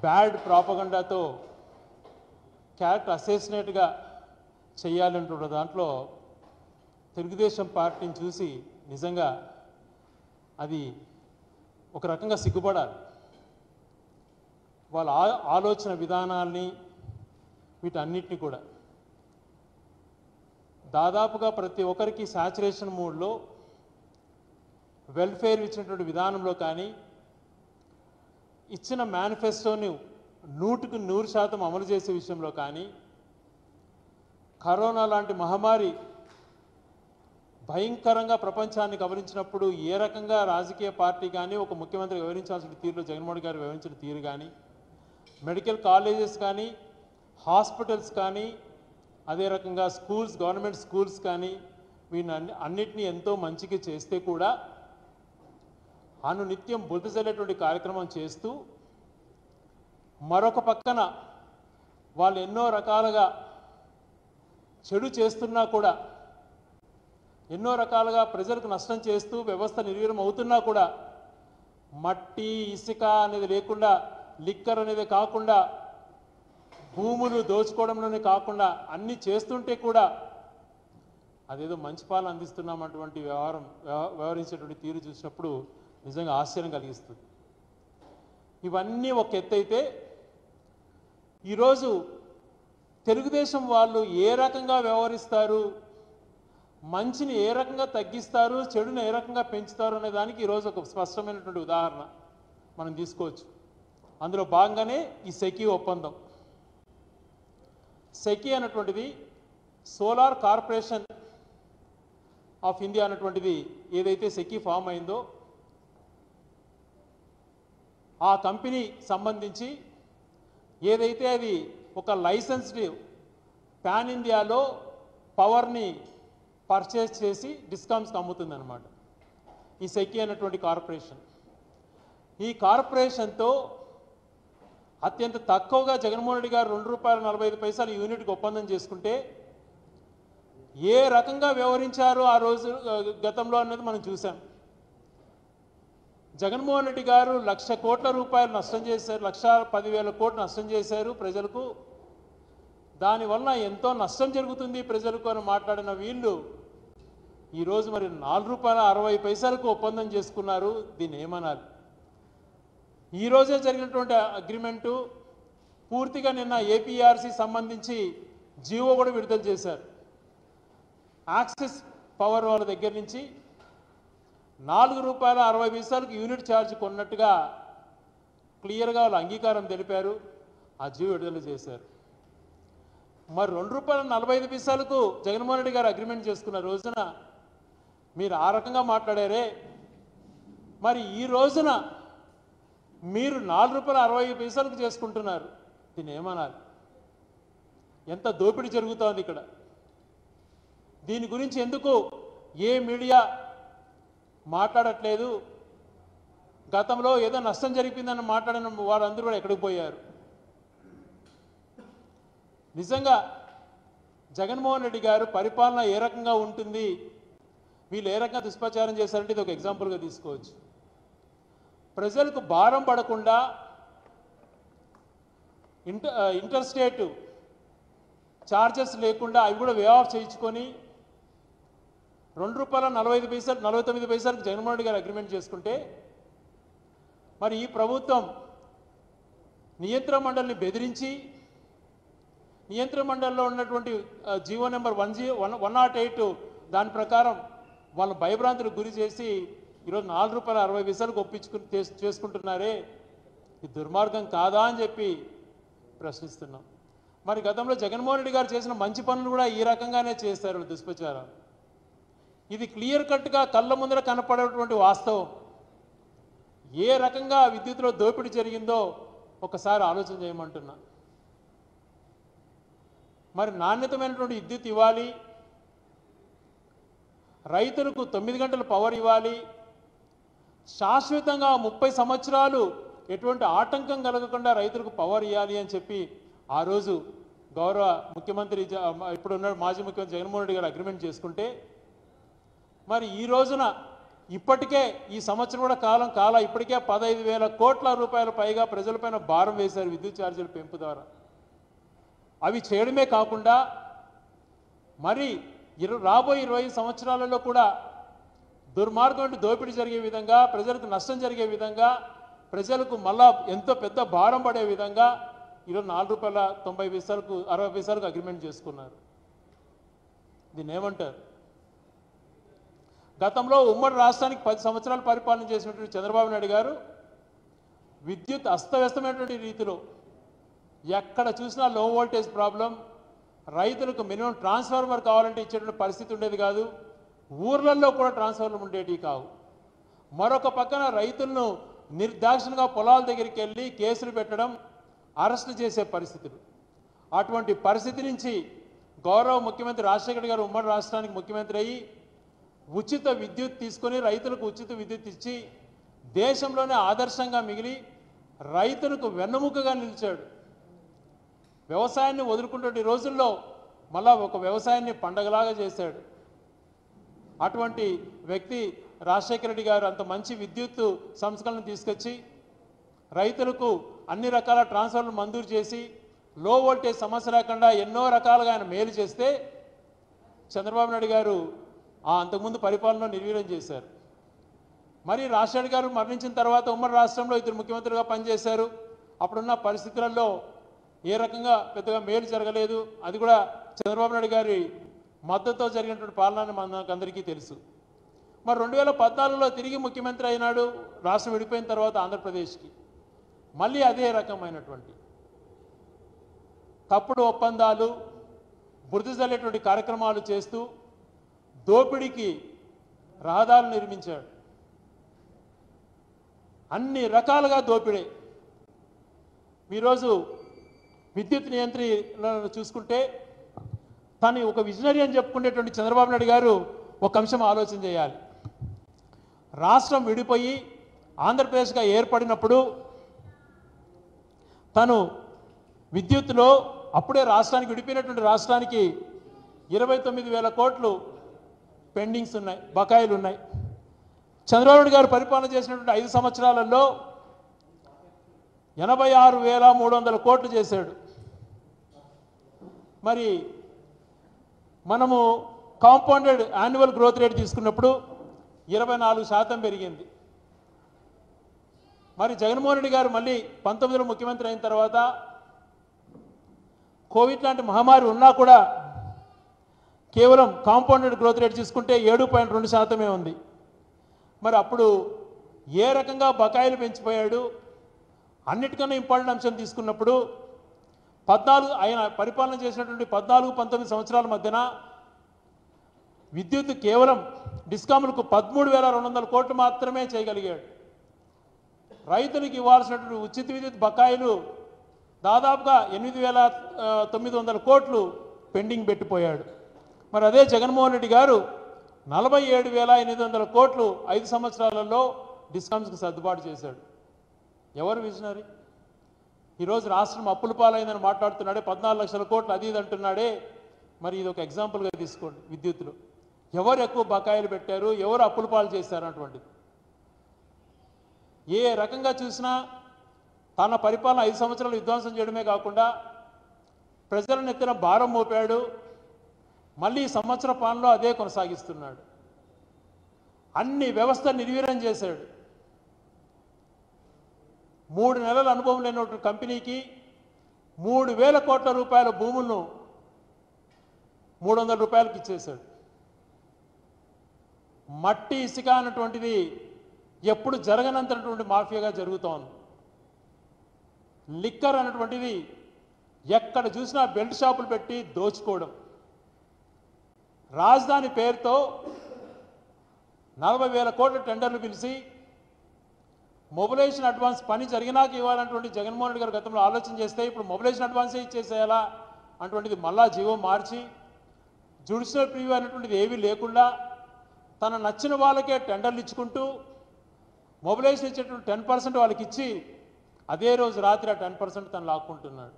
Bad ప్రాపగండాతో character అసెసినేట్గా చేయాలంటున్న దాంట్లో తెలుగుదేశం పార్టీని చూసి నిజంగా అది ఒక రకంగా సిగ్గుపడాలి. వాళ్ళ ఆలోచన విధానాల్ని వీటన్నిటిని కూడా దాదాపుగా ప్రతి ఒక్కరికి సాచురేషన్ మూడ్లో వెల్ఫేర్ ఇచ్చినటువంటి విధానంలో కానీ ఇచ్చిన మేనిఫెస్టోని 100% అమలు చేసే విషయంలో కానీ కరోనా లాంటి మహమ్మారి భయంకరంగా ప్రపంచాన్ని కవరించినప్పుడు ఏ రకంగా రాజకీయ పార్టీ కానీ ఒక ముఖ్యమంత్రి వివరించాల్సిన తీరులో జగన్మోహన్ గారు వివరించిన తీరు కానీ మెడికల్ కాలేజెస్ కానీ హాస్పిటల్స్ కానీ అదే రకంగా స్కూల్స్ గవర్నమెంట్ స్కూల్స్ కానీ వీటిని అన్నిటినీ ఎంతో మంచిగా చేస్తే కూడా అనునిత్యం బురదజల్లేటువంటి కార్యక్రమం చేస్తూ మరొక పక్కన వాళ్ళు ఎన్నో రకాలుగా చెడు చేస్తున్నా కూడా ఎన్నో రకాలుగా ప్రజలకు నష్టం చేస్తూ వ్యవస్థ నిర్వీర్యం అవుతున్నా కూడా మట్టి ఇసుక అనేది లేకుండా లిక్కర్ అనేది కాకుండా భూములు దోచుకోవడంలోనే కాకుండా అన్నీ చేస్తుంటే కూడా అదేదో మంచి పాలన అందిస్తున్నామన్నటువంటి వ్యవహరించేటువంటి తీరు చూసినప్పుడు నిజంగా ఆశ్చర్యం కలిగిస్తుంది. ఇవన్నీ ఒక ఎత్తు అయితే ఈరోజు తెలుగుదేశం వాళ్ళు ఏ రకంగా వ్యవహరిస్తారు, మంచిని ఏ రకంగా తగ్గిస్తారు, చెడుని ఏ రకంగా పెంచుతారు అనే దానికి ఈరోజు ఒక స్పష్టమైనటువంటి ఉదాహరణ మనం తీసుకోవచ్చు. అందులో భాగంగానే ఈ సెకీ ఒప్పందం. సెకీ అన్నటువంటిది సోలార్ కార్పొరేషన్ ఆఫ్ ఇండియా అన్నటువంటిది ఏదైతే సెకీ ఫామ్ అయిందో ఆ కంపెనీ సంబంధించి ఏదైతే అది ఒక లైసెన్స్డ్ పాన్ ఇండియాలో పవర్ని పర్చేస్ చేసి డిస్కామ్స్కి అమ్ముతుందన్నమాట ఈ సెకీ అన్నటువంటి కార్పొరేషన్. ఈ కార్పొరేషన్తో అత్యంత తక్కువగా జగన్మోహన్ రెడ్డి గారు ₹2.45 యూనిట్కి ఒప్పందం చేసుకుంటే ఏ రకంగా వ్యవహరించారో ఆ రోజు గతంలో అనేది మనం చూసాం. జగన్మోహన్ రెడ్డి గారు ₹1,00,000 కోట్ల నష్టం చేశారు, 1,10,000 కోట్లు నష్టం చేశారు ప్రజలకు. దానివల్ల ఎంతో నష్టం జరుగుతుంది ప్రజలకు అని మాట్లాడిన వీళ్ళు ఈరోజు మరి ₹4.60 ఒప్పందం చేసుకున్నారు. దీన్ని ఏమనాలి? ఈరోజే జరిగినటువంటి అగ్రిమెంటు పూర్తిగా నిన్న ఏపీఆర్సీ సంబంధించి జీవో కూడా విడుదల చేశారు. యాక్సిస్ పవర్ వాళ్ళ దగ్గర నుంచి ₹4.60 యూనిట్ ఛార్జ్ కొన్నట్టుగా క్లియర్గా వాళ్ళు అంగీకారం తెలిపారు. ఆ జీవో విడుదల చేశారు. మరి ₹2.45 జగన్మోహన్ రెడ్డి గారు అగ్రిమెంట్ చేసుకున్న రోజున మీరు ఆ రకంగా మాట్లాడారే, మరి ఈ రోజున మీరు ₹4.60 చేసుకుంటున్నారు. దీన్ని ఏమనాలి? ఎంత దోపిడీ జరుగుతోంది ఇక్కడ? దీని గురించి ఎందుకు ఏ మీడియా మాట్లాడట్లేదు? గతంలో ఏదో నష్టం జరిగిందని మాట్లాడిన వారందరూ కూడా ఎక్కడికి పోయారు? నిజంగా జగన్మోహన్ రెడ్డి గారు పరిపాలన ఏ రకంగా ఉంటుంది, వీళ్ళు ఏ రకంగా దుష్ప్రచారం చేశారంటే ఇది ఒక ఎగ్జాంపుల్గా తీసుకోవచ్చు. ప్రజలకు భారం పడకుండా ఇంటర్ స్టేట్ ఛార్జెస్ లేకుండా అవి కూడా వే ఆఫ్ చేయించుకొని ₹2.49 జగన్మోహన్ రెడ్డి గారు అగ్రిమెంట్ చేసుకుంటే మరి ఈ ప్రభుత్వం నియంత్రణ మండలిని బెదిరించి నియంత్రణ మండలిలో ఉన్నటువంటి జీవో నెంబర్ 108 దాని ప్రకారం వాళ్ళ భయభ్రాంతులకు గురి చేసి ఈరోజు ₹4.60 చేసుకుంటున్నారే, ఇది దుర్మార్గం కాదా అని చెప్పి ప్రశ్నిస్తున్నాం. మరి గతంలో జగన్మోహన్ రెడ్డి గారు చేసిన మంచి పనులు కూడా ఈ రకంగానే చేస్తారు దుష్ప్రచారం. ఇది క్లియర్ కట్గా కళ్ళ ముందర కనపడేటువంటి వాస్తవం. ఏ రకంగా విద్యుత్లో దోపిడీ జరిగిందో ఒకసారి ఆలోచన చేయమంటున్నా. మరి నాణ్యతమైనటువంటి విద్యుత్ ఇవ్వాలి, రైతులకు 9 గంటల పవర్ ఇవ్వాలి, శాశ్వతంగా 30 సంవత్సరాలు ఎటువంటి ఆటంకం కలగకుండా రైతులకు పవర్ ఇవ్వాలి అని చెప్పి ఆ రోజు గౌరవ ముఖ్యమంత్రి ఇప్పుడున్న మాజీ ముఖ్యమంత్రి జగన్మోహన్ రెడ్డి గారు అగ్రిమెంట్ చేసుకుంటే మరి ఈ రోజున ఇప్పటికే ఈ సంవత్సరం కూడా కాలం ఇప్పటికే 15,000 కోట్ల రూపాయల పైగా ప్రజలపైన భారం వేశారు విద్యుత్ ఛార్జీల పెంపు ద్వారా. అవి చేయడమే కాకుండా మరి రాబోయే 20 సంవత్సరాలలో కూడా దుర్మార్గం దోపిడీ జరిగే విధంగా, ప్రజలకు నష్టం జరిగే విధంగా, ప్రజలకు మళ్ళా ఎంతో పెద్ద భారం పడే విధంగా ఈరోజు ₹4.90 60 అగ్రిమెంట్ చేసుకున్నారు. దీన్ని ఏమంటారు? గతంలో ఉమ్మడి రాష్ట్రానికి 10 సంవత్సరాలు పరిపాలన చేసినటువంటి చంద్రబాబు నాయుడు గారు విద్యుత్ అస్తవ్యస్తమైనటువంటి రీతిలో ఎక్కడ చూసినా లో వోల్టేజ్ ప్రాబ్లం, రైతులకు మినిమం ట్రాన్స్ఫార్మర్ కావాలంటే ఇచ్చేటువంటి పరిస్థితి ఉండేది కాదు, ఊర్లలో కూడా ట్రాన్స్ఫార్మర్ ఉండేటివి కావు. మరొక పక్కన రైతులను నిర్దాక్షిణంగా పొలాల దగ్గరికి వెళ్ళి కేసులు పెట్టడం, అరెస్టు చేసే పరిస్థితులు. అటువంటి పరిస్థితి నుంచి గౌరవ ముఖ్యమంత్రి రాజశేఖర్ గారు ఉమ్మడి రాష్ట్రానికి ముఖ్యమంత్రి అయ్యి ఉచిత విద్యుత్ తీసుకొని రైతులకు ఉచిత విద్యుత్ ఇచ్చి దేశంలోనే ఆదర్శంగా మిగిలి రైతులకు వెన్నెముకగా నిలిచాడు. వ్యవసాయాన్ని వదులుకున్నటువంటి రోజుల్లో మళ్ళా ఒక వ్యవసాయాన్ని పండగలాగా చేశాడు. అటువంటి వ్యక్తి రాజశేఖర రెడ్డి గారు అంత మంచి విద్యుత్ సంస్కరణను తీసుకొచ్చి రైతులకు అన్ని రకాల ట్రాన్స్ఫార్మర్లు మంజూరు చేసి లో వోల్టేజ్ సమస్య లేకుండా ఎన్నో రకాలుగా ఆయన మేలు చేస్తే చంద్రబాబు నాయుడు గారు అంతకుముందు పరిపాలనలో నిర్వీర్యం చేశారు. మరి రాజశేఖర్ గారు మరణించిన తర్వాత ఉమ్మడి రాష్ట్రంలో ఇద్దరు ముఖ్యమంత్రులుగా పనిచేశారు. అప్పుడున్న పరిస్థితులలో ఏ రకంగా పెద్దగా మేలు జరగలేదు. అది కూడా చంద్రబాబు నాయుడు గారి మద్దతుతో జరిగినటువంటి పాలన మనకు అందరికీ తెలుసు. మరి 2014లో తిరిగి ముఖ్యమంత్రి అయినాడు. రాష్ట్రం విడిపోయిన తర్వాత ఆంధ్రప్రదేశ్కి మళ్ళీ అదే రకమైనటువంటి తప్పుడు ఒప్పందాలు, బురద జల్లేటువంటి కార్యక్రమాలు చేస్తూ దోపిడీకి రహదారులు నిర్మించాడు. అన్ని రకాలుగా దోపిడీ. ఈరోజు విద్యుత్ నియంత్రణను చూసుకుంటే తను ఒక విజనరీ అని చెప్పుకునేటువంటి చంద్రబాబు నాయుడు గారు ఒక అంశం ఆలోచన చేయాలి. రాష్ట్రం విడిపోయి ఆంధ్రప్రదేశ్గా ఏర్పడినప్పుడు తను విద్యుత్తులో అప్పుడే రాష్ట్రానికి విడిపోయినటువంటి రాష్ట్రానికి 29,000 కోట్లు పెండింగ్స్ ఉన్నాయి, బకాయిలు ఉన్నాయి. చంద్రబాబు నాయుడు గారు పరిపాలన చేసినటువంటి 5 సంవత్సరాలలో 86,300 కోట్లు చేశాడు. మరి మనము కాంపౌండెడ్ యాన్యువల్ గ్రోత్ రేట్ తీసుకున్నప్పుడు 24% పెరిగింది. మరి జగన్మోహన్ రెడ్డి గారు మళ్ళీ 19లో ముఖ్యమంత్రి అయిన తర్వాత కోవిడ్ లాంటి మహమ్మారి ఉన్నా కూడా కేవలం కాంపౌండెడ్ గ్రోత్ రేట్ తీసుకుంటే 7.2% ఉంది. మరి అప్పుడు ఏ రకంగా బకాయిలు పెంచిపోయాడు? అన్నిటికన్నా ఇంపార్టెంట్ అంశం తీసుకున్నప్పుడు 14 ఆయన పరిపాలన చేసినటువంటి 14-19 సంవత్సరాల మధ్యన విద్యుత్ కేవలం డిస్కాములకు 13,200 కోట్లు మాత్రమే చేయగలిగాడు. రైతులకు ఇవ్వాల్సినటువంటి ఉచిత విద్యుత్ బకాయిలు దాదాపుగా 8,900 కోట్లు పెండింగ్ పెట్టిపోయాడు. మరి అదే జగన్మోహన్ రెడ్డి గారు 47,800 కోట్లు 5 సంవత్సరాలలో డిస్కామ్స్కి సర్దుబాటు చేశాడు. ఎవరు విజనరీ? ఈరోజు రాష్ట్రం అప్పుల పాలైందని మాట్లాడుతున్నాడే, 14 లక్షల కోట్లు అది ఇది అంటున్నాడే. మరి ఇది ఒక ఎగ్జాంపుల్గా తీసుకోండి. విద్యుత్తులో ఎవరు ఎక్కువ బకాయిలు పెట్టారు, ఎవరు అప్పుల పాలు చేశారు అటువంటిది. ఏ రకంగా చూసినా తన పరిపాలన 5 సంవత్సరాలు విధ్వంసం చేయడమే కాకుండా ప్రజలను ఎత్తిన భారం మోపాడు. మళ్ళీ సంవత్సర పాలనలో అదే కొనసాగిస్తున్నాడు. అన్ని వ్యవస్థ నిర్వీర్యం చేశాడు. 3 నెలల అనుభవం లేనటువంటి కంపెనీకి 3,000 కోట్ల రూపాయల భూములను 300 రూపాయలకి ఇచ్చేశాడు. మట్టి ఇసుక అన్నటువంటిది ఎప్పుడు జరగనంతటువంటి మాఫియాగా జరుగుతోంది. లిక్కర్ అన్నటువంటిది ఎక్కడ చూసినా బెల్ట్ షాపులు పెట్టి దోచుకోవడం. రాజధాని పేరుతో 40,000 కోట్ల టెండర్లు పిలిచి మొబిలైజేషన్ అడ్వాన్స్ పని జరిగినాక ఇవ్వాలన్నటువంటి జగన్మోహన్ రెడ్డి గారు గతంలో ఆలోచన చేస్తే ఇప్పుడు మొబిలైజేషన్ అడ్వాన్సే ఇచ్చేసేయాలా అటువంటిది మళ్ళా జీవో మార్చి జ్యుడిషియల్ ప్రివ్యూ అనేటువంటిది ఏమీ లేకుండా తన నచ్చిన వాళ్ళకే టెండర్లు ఇచ్చుకుంటూ మొబిలైజేషన్ ఇచ్చేటువంటి 10% వాళ్ళకి ఇచ్చి అదే రోజు రాత్రి ఆ 10% తను లాక్కుంటున్నాడు.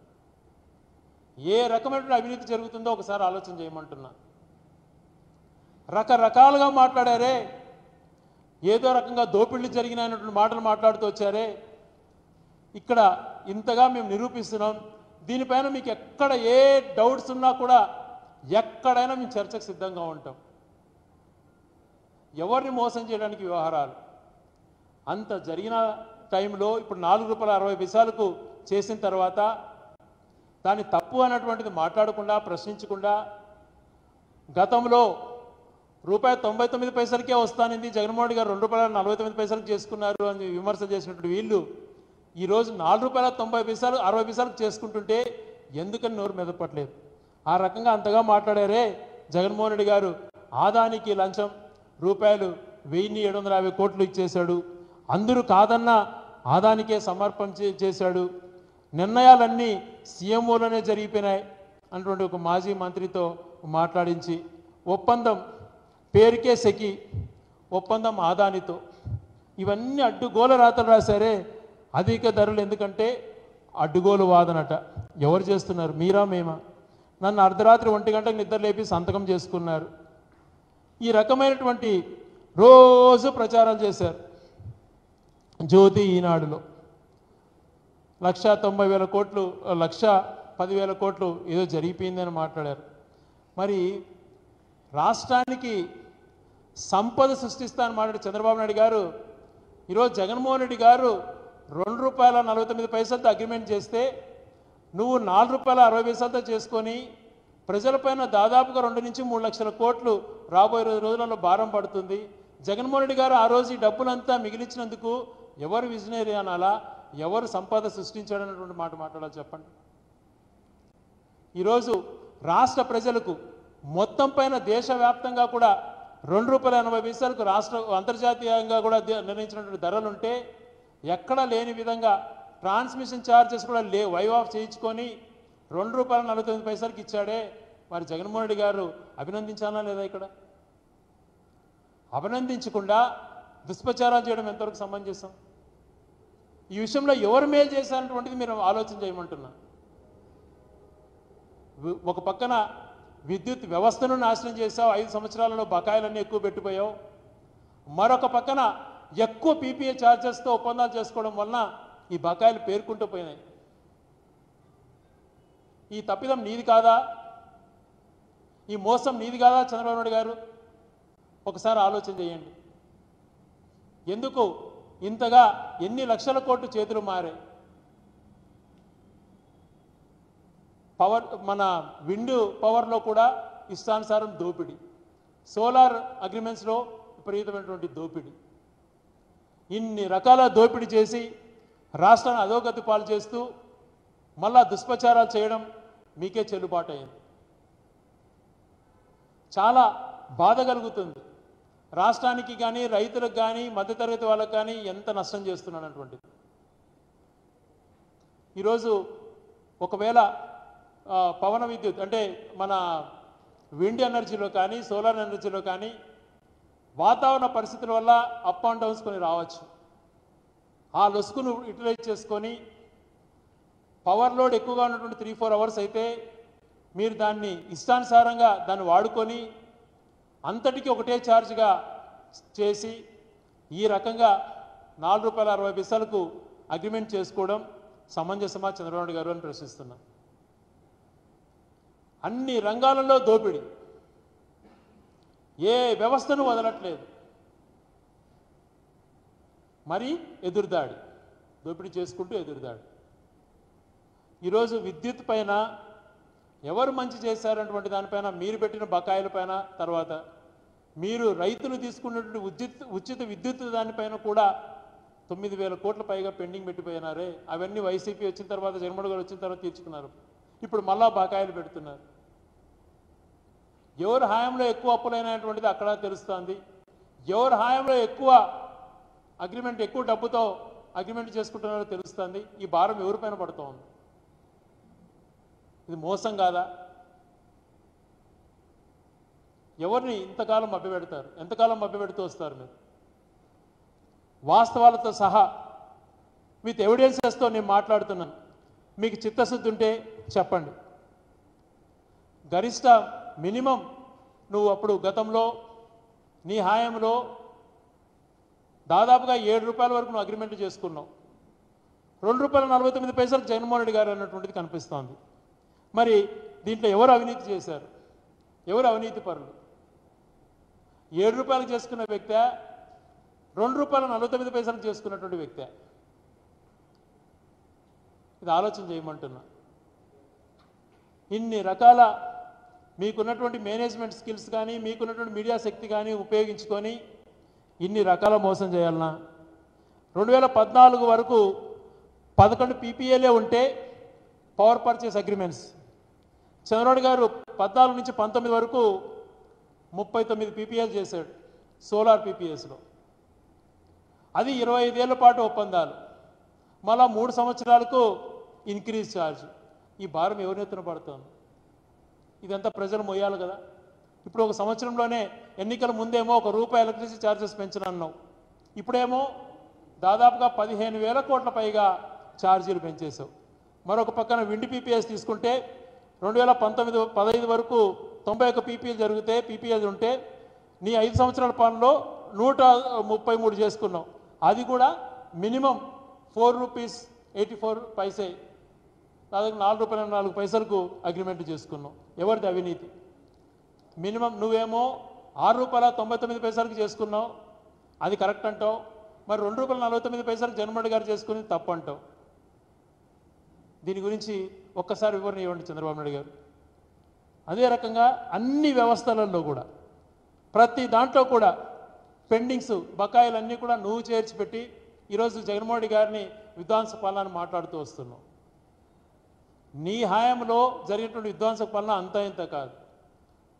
ఏ రకమైనటువంటి అవినీతి జరుగుతుందో ఒకసారి ఆలోచన చేయమంటున్నా. రకరకాలుగా మాట్లాడారే. ఏదో రకంగా దోపిళ్ళు జరిగినటువంటి మాటలు మాట్లాడుతూ వచ్చారే, ఇక్కడ ఇంతగా మేము నిరూపిస్తున్నాం. దీనిపైన మీకు ఎక్కడ ఏ డౌట్స్ ఉన్నా కూడా ఎక్కడైనా మేము చర్చకు సిద్ధంగా ఉంటాం. ఎవరిని మోసం చేయడానికి వ్యవహారాలు అంత జరిగిన టైంలో ఇప్పుడు ₹4.60 చేసిన తర్వాత దాన్ని తప్పు అన్నటువంటిది మాట్లాడకుండా ప్రశ్నించకుండా గతంలో ₹99 వస్తానింది జగన్మోహన్ రెడ్డి గారు ₹2.49 చేసుకున్నారు అని విమర్శ చేసినటువంటి వీళ్ళు ఈరోజు ₹4.90 చేసుకుంటుంటే ఎందుకని నోరు మెదపట్లేదు. ఆ రకంగా అంతగా మాట్లాడారే జగన్మోహన్ రెడ్డి గారు. ఆదానికి లంచం ₹1,750 కోట్లు ఇచ్చేశాడు. అందరూ కాదన్న ఆదానికే సమర్పణ చేశాడు. నిర్ణయాలన్నీ సీఎంఓలోనే జరిగిపోయినాయి అన్నటువంటి ఒక మాజీ మంత్రితో మాట్లాడించి ఒప్పందం పేరుకే సెకి ఒప్పందం ఆదానితో ఇవన్నీ అడ్డుగోల రాతలు రాశారే. అధిక ధరలు ఎందుకంటే అడ్డుగోలు వాదనట. ఎవరు చేస్తున్నారు? మీరా మేమా? నన్ను అర్ధరాత్రి 1 గంటకు నిద్ర లేపి సంతకం చేసుకున్నారు. ఈ రకమైనటువంటి రోజు ప్రచారం చేశారు. జ్యోతి ఈనాడులో 1,90,000 కోట్లు 1,10,000 కోట్లు ఏదో జరిగిపోయిందని మాట్లాడారు. మరి రాష్ట్రానికి సంపద సృష్టిస్తానని మాట్లాడి చంద్రబాబు నాయుడు గారు ఈరోజు జగన్మోహన్ రెడ్డి గారు ₹2.49 అగ్రిమెంట్ చేస్తే నువ్వు ₹4.60 చేసుకొని ప్రజలపైన దాదాపుగా 2 నుంచి 3 లక్షల కోట్లు రాబోయే రోజులలో భారం పడుతుంది. జగన్మోహన్ రెడ్డి గారు ఆ రోజు ఈ డబ్బులంతా మిగిలించినందుకు ఎవరు విజనరీ అనాలా, ఎవరు సంపద సృష్టించాడన్నటువంటి మాట మాట్లాడాలి చెప్పండి. ఈరోజు రాష్ట్ర ప్రజలకు మొత్తం పైన దేశవ్యాప్తంగా కూడా ₹2.80 రాష్ట్ర అంతర్జాతీయంగా కూడా నిర్ణయించినటువంటి ధరలుంటే ఎక్కడ లేని విధంగా ట్రాన్స్మిషన్ ఛార్జెస్ కూడా వైవ్ ఆఫ్ చేయించుకొని ₹2.49 ఇచ్చాడే. మరి జగన్మోహన్ రెడ్డి గారు అభినందించాలా లేదా? ఇక్కడ అభినందించకుండా దుష్ప్రచారాలు చేయడం ఎంతవరకు సమంజసం? ఈ విషయంలో ఎవరు మేలు చేశారన్నటువంటిది మీరు ఆలోచన చేయమంటున్నా. ఒక పక్కన విద్యుత్ వ్యవస్థను నాశనం చేసావు, 5 సంవత్సరాలలో బకాయిలన్నీ ఎక్కువ పెట్టిపోయావు. మరొక పక్కన ఎక్కువ పీపీఏ ఛార్జెస్తో ఒప్పందాలు చేసుకోవడం వలన ఈ బకాయిలు పేర్కొంటూ పోయినాయి. ఈ తప్పిదం నీది కాదా? ఈ మోసం నీది కాదా చంద్రబాబు నాయుడు గారు? ఒకసారి ఆలోచన చేయండి. ఎందుకు ఇంతగా ఎన్ని లక్షల కోట్లు చేతులు మారాయి? మన విండ్ పవర్లో కూడా ఇష్టానుసారం దోపిడీ, సోలార్ అగ్రిమెంట్స్లో విపరీతమైనటువంటి దోపిడీ, ఇన్ని రకాల దోపిడీ చేసి రాష్ట్రాన్ని అధోగతి పాలు చేస్తూ మళ్ళా దుష్ప్రచారాలు చేయడం మీకే చెల్లుబాటు అయింది. చాలా బాధ కలుగుతుంది. రాష్ట్రానికి కానీ రైతులకు కానీ మధ్యతరగతి వాళ్ళకు కానీ ఎంత నష్టం చేస్తున్నాడన్నటువంటిది. ఈరోజు ఒకవేళ పవన విద్యుత్ అంటే మన విండ్ ఎనర్జీలో కానీ సోలార్ ఎనర్జీలో కానీ వాతావరణ పరిస్థితుల వల్ల అప్ అండ్ డౌన్స్ కొని రావచ్చు. ఆ లొసుకును యూటిలైజ్ చేసుకొని పవర్ లోడ్ ఎక్కువగా ఉన్నటువంటి 3-4 అవర్స్ అయితే మీరు దాన్ని ఇష్టానుసారంగా దాన్ని వాడుకొని అంతటికి ఒకటే ఛార్జ్గా చేసి ఈ రకంగా ₹4.60 అగ్రిమెంట్ చేసుకోవడం సమంజసమా చంద్రబాబు నాయుడు గారు అని ప్రశ్నిస్తున్నా. అన్ని రంగాలలో దోపిడీ, ఏ వ్యవస్థను వదలట్లేదు. మరి ఎదురుదాడి, దోపిడీ చేసుకుంటూ ఎదురుదాడి. ఈరోజు విద్యుత్ పైన ఎవరు మంచి చేశారన్నటువంటి దానిపైన మీరు పెట్టిన బకాయిల పైన, తర్వాత మీరు రైతులు తీసుకున్నటువంటి ఉచిత విద్యుత్ దానిపైన కూడా 9,000 కోట్ల పైగా పెండింగ్ పెట్టిపోయినారే. అవన్నీ వైసీపీ వచ్చిన తర్వాత జగన్మోహన్ గారు వచ్చిన తర్వాత తీర్చుకున్నారు. ఇప్పుడు మళ్ళా బకాయిలు పెడుతున్నారు. ఎవరు హాయంలో ఎక్కువ అప్పులైనటువంటిది అక్కడ తెలుస్తుంది. ఎవరు హాయంలో ఎక్కువ అగ్రిమెంట్ ఎక్కువ డబ్బుతో అగ్రిమెంట్ చేసుకుంటున్నారో తెలుస్తుంది. ఈ భారం ఎవరిపైన పడుతూ ఉంది? ఇది మోసం కాదా? ఎవరిని ఇంతకాలం మభ్యపెడతారు? ఎంతకాలం మభ్యపెడుతూ వస్తారు మీరు? వాస్తవాలతో సహా విత్ ఎవిడెన్సెస్తో నేను మాట్లాడుతున్నాను. మీకు చిత్తశుద్ధి ఉంటే చెప్పండి. గరిష్ట మినిమం నువ్వు అప్పుడు గతంలో నీ హాయంలో దాదాపుగా 7 రూపాయల వరకు నువ్వు అగ్రిమెంట్ చేసుకున్నావు. ₹2.49 జగన్మోహన్ రెడ్డి గారు అన్నటువంటిది కనిపిస్తోంది. మరి దీంట్లో ఎవరు అవినీతి చేశారు? ఎవరు అవినీతి పరులు? 7 రూపాయలకు చేసుకున్న వ్యక్తే, ₹2.49 చేసుకున్నటువంటి వ్యక్తే. ఇది ఆలోచన చేయమంటున్నా. ఇన్ని రకాల మీకున్నటువంటి మేనేజ్మెంట్ స్కిల్స్ కానీ మీకున్నటువంటి మీడియా శక్తి కానీ ఉపయోగించుకొని ఇన్ని రకాల మోసం చేయాలన్నా? 2014 వరకు 11 పీపీఏలే ఉంటే పవర్ పర్చేస్ అగ్రిమెంట్స్. చంద్రబాబు గారు 14 నుంచి 19 వరకు 39 పీపీఏలు చేశాడు సోలార్ పీపీఎస్లో. అది 25 ఏళ్ల పాటు ఒప్పందాలు, మళ్ళా 3 సంవత్సరాలకు ఇంక్రీజ్ ఛార్జ్. ఈ భారం ఎవరి ఎత్తున పడుతుంది? ఇదంతా ప్రజలు మొయ్యాలి కదా. ఇప్పుడు ఒక సంవత్సరంలోనే ఎన్నికల ముందేమో ₹1 ఎలక్ట్రిసిటీ ఛార్జెస్ పెంచనన్నావు, ఇప్పుడేమో దాదాపుగా 15,000 కోట్ల పైగా ఛార్జీలు పెంచేశావు. మరొక పక్కన విండ్ పీపీఎస్ తీసుకుంటే 2019-15 వరకు 91 పీపీఎల్ ఉంటే నీ 5 సంవత్సరాల పాలనలో 133 చేసుకున్నావు. అది కూడా మినిమం ₹4.84, దాదాపు ₹4.04 అగ్రిమెంట్ చేసుకున్నావు. ఎవరిది అవినీతి? మినిమం నువ్వేమో ₹6.99 చేసుకున్నావు, అది కరెక్ట్ అంటావు. మరి ₹2.49 జగన్మోహన్ గారు చేసుకుని తప్పు అంటావు. దీని గురించి ఒక్కసారి వివరణ ఇవ్వండి చంద్రబాబు నాయుడు గారు. అదే రకంగా అన్ని వ్యవస్థలలో కూడా ప్రతి దాంట్లో కూడా పెండింగ్స్ బకాయిలన్నీ కూడా నువ్వు చేర్చిపెట్టి ఈరోజు జగన్మోహన్ రెడ్డి గారిని విధ్వంస పాలన మాట్లాడుతూ వస్తున్నావు. నీ హయాంలో జరిగినటువంటి విధ్వంస పాలన అంతా ఇంత కాదు,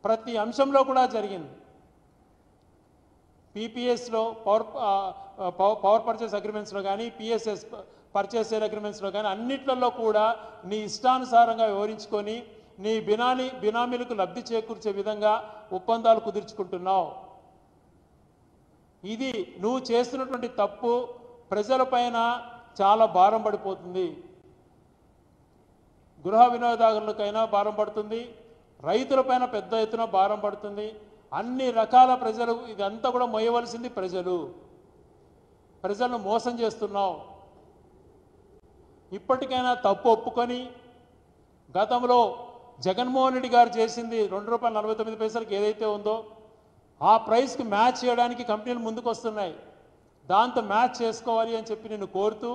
ప్రతి అంశంలో కూడా జరిగింది. పీపీఎస్లో పవర్ పర్చేస్ అగ్రిమెంట్స్లో కానీ పిఎస్ఎస్ పర్చేస్ సేల్ అగ్రిమెంట్స్లో కానీ అన్నిట్లలో కూడా నీ ఇష్టానుసారంగా వివరించుకొని నీ బినామీలకు లబ్ధి చేకూర్చే విధంగా ఒప్పందాలు కుదుర్చుకుంటున్నావు. ఇది నువ్వు చేస్తున్నటువంటి తప్పు ప్రజలపైన చాలా భారం పడిపోతుంది. గృహ వినియోగదారులకైనా భారం పడుతుంది, రైతులపైన పెద్ద ఎత్తున భారం పడుతుంది. అన్ని రకాల ప్రజలు ఇదంతా కూడా మోయవలసింది ప్రజలను మోసం చేస్తున్నావు. ఇప్పటికైనా తప్పు ఒప్పుకొని గతంలో జగన్మోహన్ రెడ్డి గారు చేసింది ₹2.49 ఏదైతే ఉందో ఆ ప్రైస్కి మ్యాచ్ చేయడానికి కంపెనీలు ముందుకు వస్తున్నాయి. దాంతో మ్యాచ్ చేసుకోవాలి అని చెప్పి నేను కోరుతూ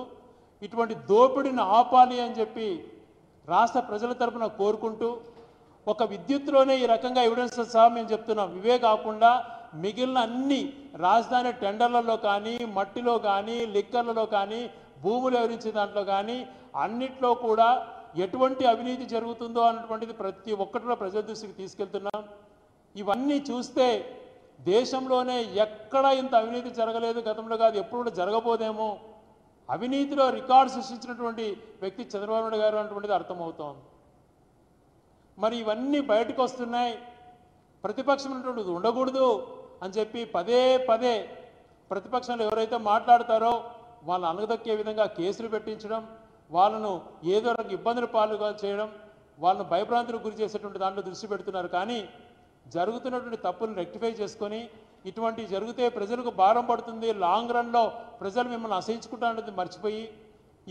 ఇటువంటి దోపిడీని ఆపాలి అని చెప్పి రాష్ట్ర ప్రజల తరపున కోరుకుంటూ ఒక విద్యుత్తులోనే ఈ రకంగా ఎవిడెన్స్ సహా మేము చెప్తున్నాం. ఇవే కాకుండా మిగిలిన అన్ని రాజధాని టెండర్లలో కానీ మట్టిలో కానీ లిక్కర్లలో కానీ భూములు ఎవరించే దాంట్లో కానీ అన్నిట్లో కూడా ఎటువంటి అవినీతి జరుగుతుందో అన్నటువంటిది ప్రతి ఒక్కటిలో ప్రజల దృష్టికి తీసుకెళ్తున్నాం. ఇవన్నీ చూస్తే దేశంలోనే ఎక్కడ ఇంత అవినీతి జరగలేదు, గతంలో కాదు ఎప్పుడు కూడా జరగబోదేమో. అవినీతిలో రికార్డు సృష్టించినటువంటి వ్యక్తి చంద్రబాబు నాయుడు గారు అన్నటువంటిది అర్థమవుతోంది. మరి ఇవన్నీ బయటకు వస్తున్నాయి. ప్రతిపక్షం అనేటువంటిది ఉండకూడదు అని చెప్పి పదే ప్రతిపక్షంలో ఎవరైతే మాట్లాడతారో వాళ్ళని అనగదొక్కే విధంగా కేసులు పెట్టించడం, వాళ్ళను ఏదో రకం ఇబ్బందులు పాలుగా చేయడం, వాళ్ళను భయభ్రాంతులకు గురి చేసేటువంటి దాంట్లో దృష్టి పెడుతున్నారు. కానీ జరుగుతున్నటువంటి తప్పులను రెక్టిఫై చేసుకొని ఇటువంటి జరిగితే ప్రజలకు భారం పడుతుంది, లాంగ్ రన్లో ప్రజలు మిమ్మల్ని అసహించుకుంటారనేది మర్చిపోయి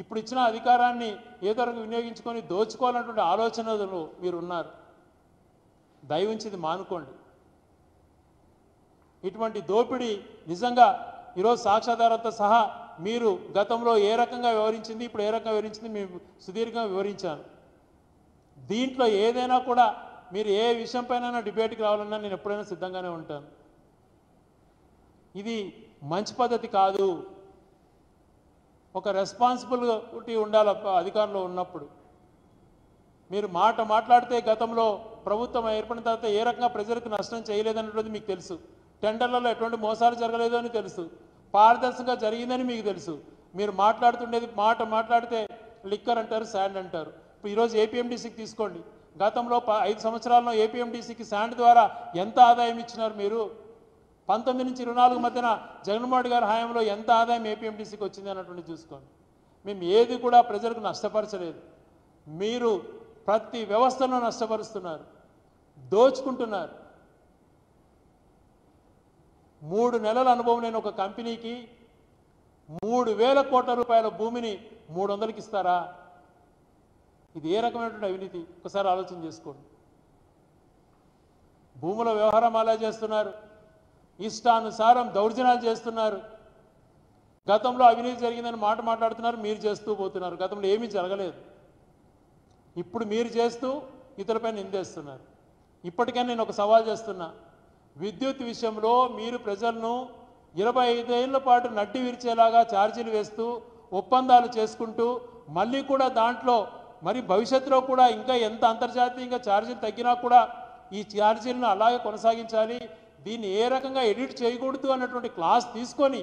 ఇప్పుడు ఇచ్చిన అధికారాన్ని ఏదో రకంగా వినియోగించుకొని దోచుకోవాలన్నటువంటి ఆలోచనలు మీరు ఉన్నారు. దయవుంచి మానుకోండి. ఇటువంటి దోపిడీ నిజంగా ఈరోజు సాక్ష్యాధారాలతో సహా మీరు గతంలో ఏ రకంగా వివరించింది, ఇప్పుడు ఏ రకంగా వివరించింది మేము సుదీర్ఘంగా వివరించాను. దీంట్లో ఏదైనా కూడా మీరు ఏ విషయంపైన డిబేట్కి రావాలన్నా నేను ఎప్పుడైనా సిద్ధంగానే ఉంటాను. ఇది మంచి పద్ధతి కాదు. ఒక రెస్పాన్సిబిలిటీ ఉండాలి అధికారంలో ఉన్నప్పుడు. మీరు మాట్లాడితే గతంలో ప్రభుత్వం ఏర్పడిన తర్వాత ఏ రకంగా ప్రజలకు నష్టం చేయలేదన్నది మీకు తెలుసు. టెండర్లలో ఎటువంటి మోసాలు జరగలేదు అని తెలుసు, పారదర్శకంగా జరిగిందని మీకు తెలుసు. మీరు మాట్లాడుతుండేది మాట్లాడితే లిక్కర్ అంటారు, శాండ్ అంటారు. ఇప్పుడు ఈరోజు ఏపీఎండీసీకి తీసుకోండి. గతంలో 5 సంవత్సరాల్లో ఏపీఎండీసీకి శాండ్ ద్వారా ఎంత ఆదాయం ఇచ్చినారు మీరు? 19 నుంచి 24 మధ్యన జగన్మోహన్ గారి హయాంలో ఎంత ఆదాయం ఏపీఎండీసీకి వచ్చింది అన్నటువంటి చూసుకోండి. మేము ఏది కూడా ప్రజలకు నష్టపరచలేదు. మీరు ప్రతి వ్యవస్థను నష్టపరుస్తున్నారు, దోచుకుంటున్నారు. 3 నెలల అనుభవం నేను ఒక కంపెనీకి 3,000 కోట్ల రూపాయల భూమిని 300కి ఇస్తారా? ఇది ఏ రకమైనటువంటి అవినీతి? ఒకసారి ఆలోచన చేసుకోండి. భూముల వ్యవహారం అలా చేస్తున్నారు, ఇష్టానుసారం దౌర్జన్యాలు చేస్తున్నారు. గతంలో అవినీతి జరిగిందని మాట్లాడుతున్నారు, మీరు చేస్తూ పోతున్నారు. గతంలో ఏమీ జరగలేదు, ఇప్పుడు మీరు చేస్తూ ఇతరులపై నిందేస్తున్నారు. ఇప్పటికైనా నేను ఒక సవాల్ చేస్తున్నా, విద్యుత్ విషయంలో మీరు ప్రజలను 25 ఏళ్ల పాటు నడ్డి విరిచేలాగా ఛార్జీలు వేస్తూ ఒప్పందాలు చేసుకుంటూ మళ్ళీ కూడా దాంట్లో మరి భవిష్యత్తులో కూడా ఇంకా ఎంత అంతర్జాతీయంగా ఛార్జీలు తగ్గినా కూడా ఈ ఛార్జీలను అలాగే కొనసాగించాలి, దీన్ని ఏ రకంగా ఎడిట్ చేయకూడదు అన్నటువంటి క్లాస్ తీసుకొని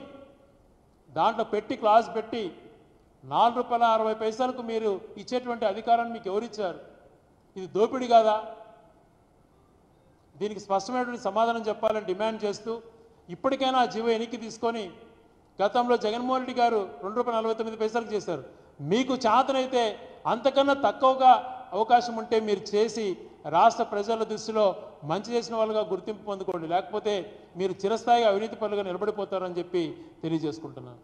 దాంట్లో క్లాస్ పెట్టి ₹4.60 మీరు ఇచ్చేటువంటి అధికారాన్ని మీకు ఎవరిచ్చారు? ఇది దోపిడీ కాదా? దీనికి స్పష్టమైనటువంటి సమాధానం చెప్పాలని డిమాండ్ చేస్తూ ఇప్పటికైనా ఆ జీవో వెనక్కి తీసుకొని, గతంలో జగన్మోహన్ రెడ్డి గారు ₹2.49 చేశారు, మీకు చేతనైతే అంతకన్నా తక్కువగా అవకాశం ఉంటే మీరు చేసి రాష్ట్ర ప్రజల దృష్టిలో మంచి చేసిన వాళ్ళుగా గుర్తింపు పొందుకోండి, లేకపోతే మీరు చిరస్థాయిగా అవినీతి పరులుగా నిలబడిపోతారని చెప్పి తెలియజేసుకుంటున్నాను.